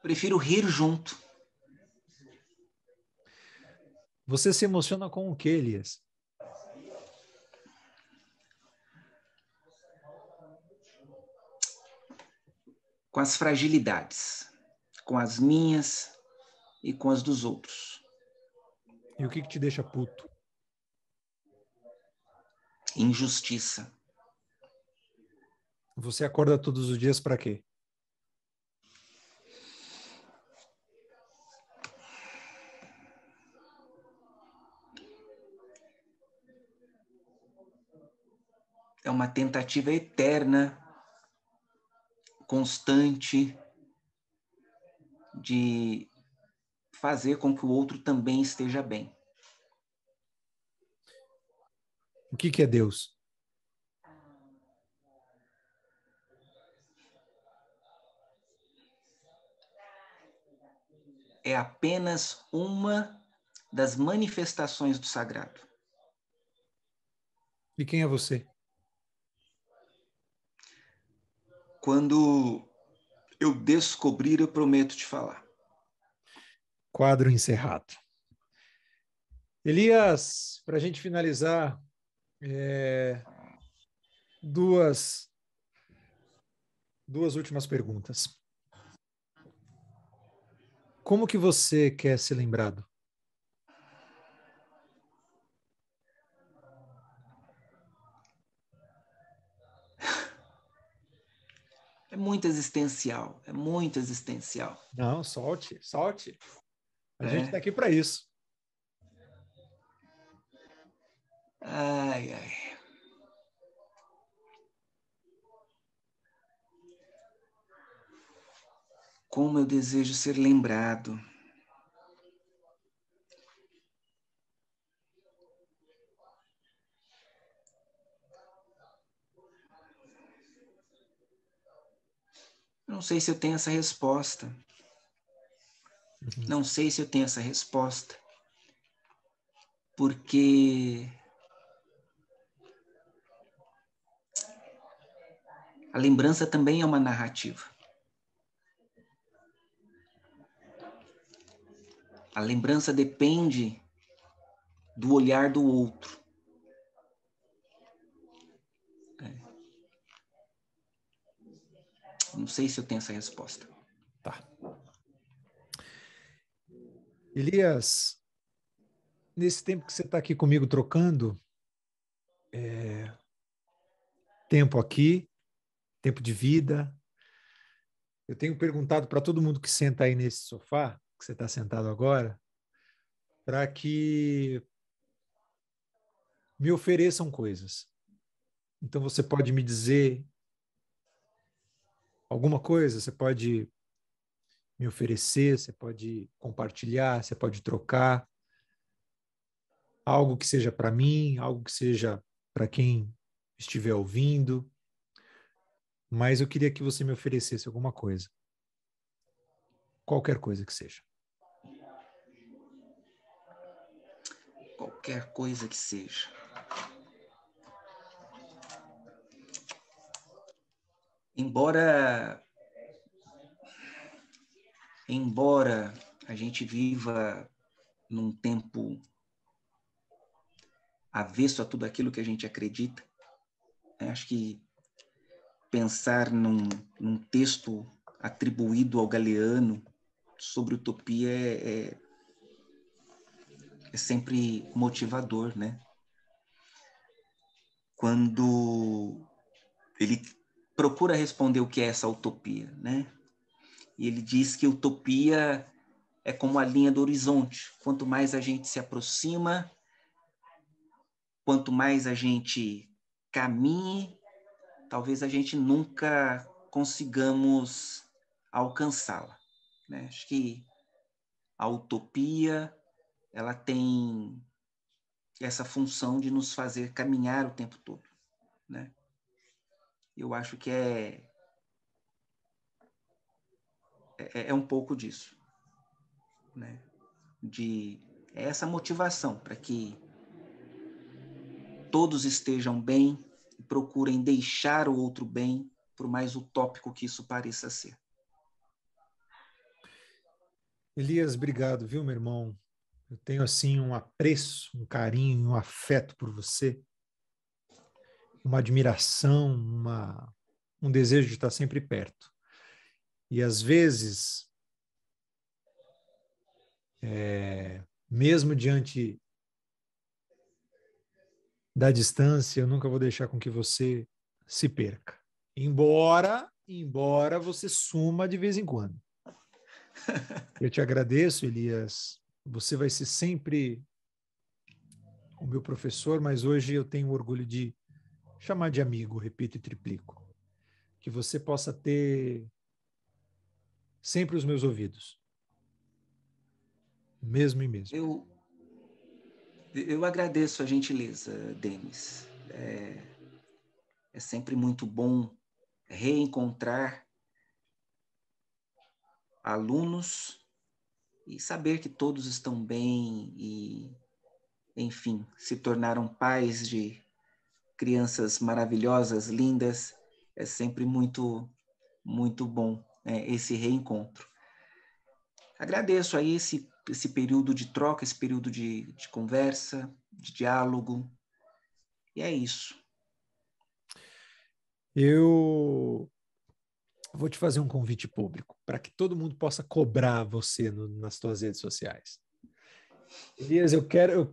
Prefiro rir junto. Você se emociona com o que, Elias? Com as fragilidades. Com as minhas e com as dos outros. E o que te deixa puto? Injustiça. Você acorda todos os dias para quê? É uma tentativa eterna, constante, de fazer com que o outro também esteja bem. O que é Deus? É apenas uma das manifestações do sagrado. E quem é você? Quando eu descobrir, eu prometo te falar. Quadro encerrado. Elias, para a gente finalizar, duas últimas perguntas. Como que você quer ser lembrado? É muito existencial, é muito existencial. Não, solte. A gente está É. aqui para isso. Ai, ai. Como eu desejo ser lembrado. Não sei se eu tenho essa resposta. Uhum. Não sei se eu tenho essa resposta. Porque a lembrança também é uma narrativa. A lembrança depende do olhar do outro. Não sei se eu tenho essa resposta. Tá. Elias, nesse tempo que você está aqui comigo trocando, tempo aqui, tempo de vida, eu tenho perguntado para todo mundo que senta aí nesse sofá, que você está sentado agora, para que me ofereçam coisas. Então você pode me dizer alguma coisa, você pode me oferecer, você pode compartilhar, você pode trocar algo que seja para mim, algo que seja para quem estiver ouvindo, mas eu queria que você me oferecesse alguma coisa, qualquer coisa que seja. Qualquer coisa que seja. Embora a gente viva num tempo avesso a tudo aquilo que a gente acredita. Acho que pensar num texto atribuído ao Galeano sobre utopia é sempre motivador, né? Quando ele procura responder o que é essa utopia, né? E ele diz que utopia é como a linha do horizonte. Quanto mais a gente se aproxima, quanto mais a gente caminhe, talvez a gente nunca consigamos alcançá-la, né? Acho que a utopia, ela tem essa função de nos fazer caminhar o tempo todo, né? Eu acho que é um pouco disso, né? É essa motivação para que todos estejam bem e procurem deixar o outro bem, por mais utópico que isso pareça ser. Elias, obrigado, viu, meu irmão? Eu tenho, assim, um apreço, um carinho, um afeto por você, uma admiração, um desejo de estar sempre perto. E, às vezes, mesmo diante da distância, eu nunca vou deixar com que você se perca. Embora você suma de vez em quando. Eu te agradeço, Elias. Você vai ser sempre o meu professor, mas hoje eu tenho orgulho de chamar de amigo, repito e triplico. Que você possa ter sempre os meus ouvidos. Mesmo e mesmo. Eu agradeço a gentileza, Denis. É sempre muito bom reencontrar alunos e saber que todos estão bem e, enfim, se tornaram pais de crianças maravilhosas, lindas. É sempre muito, muito bom, né, esse reencontro. Agradeço aí esse período de troca, esse período de conversa, de diálogo. E é isso. Eu vou te fazer um convite público para que todo mundo possa cobrar você nas suas redes sociais. Elias, eu quero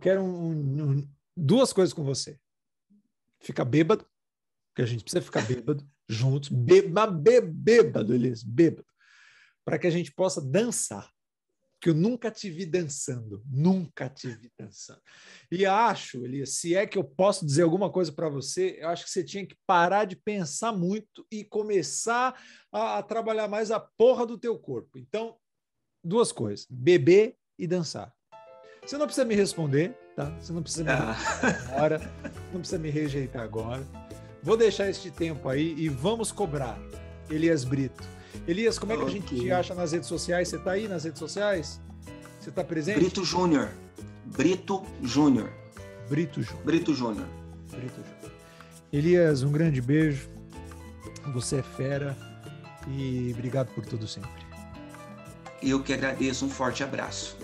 duas coisas com você. Fica bêbado, porque a gente precisa ficar bêbado juntos. Bêbado, Elias, bêbado. Para que a gente possa dançar. Que eu nunca te vi dançando. E acho, Elias, se é que eu posso dizer alguma coisa para você, eu acho que você tinha que parar de pensar muito e começar a trabalhar mais a porra do teu corpo. Então, duas coisas, beber e dançar. Você não precisa me responder, tá? Você não precisa me rejeitar agora, não precisa me rejeitar agora. Vou deixar este tempo aí e vamos cobrar. Elias Brito. Elias, como é que a gente te acha nas redes sociais? Você está aí nas redes sociais? Você está presente? Brito Júnior. Elias, um grande beijo. Você é fera e obrigado por tudo sempre. Eu que agradeço. Um forte abraço.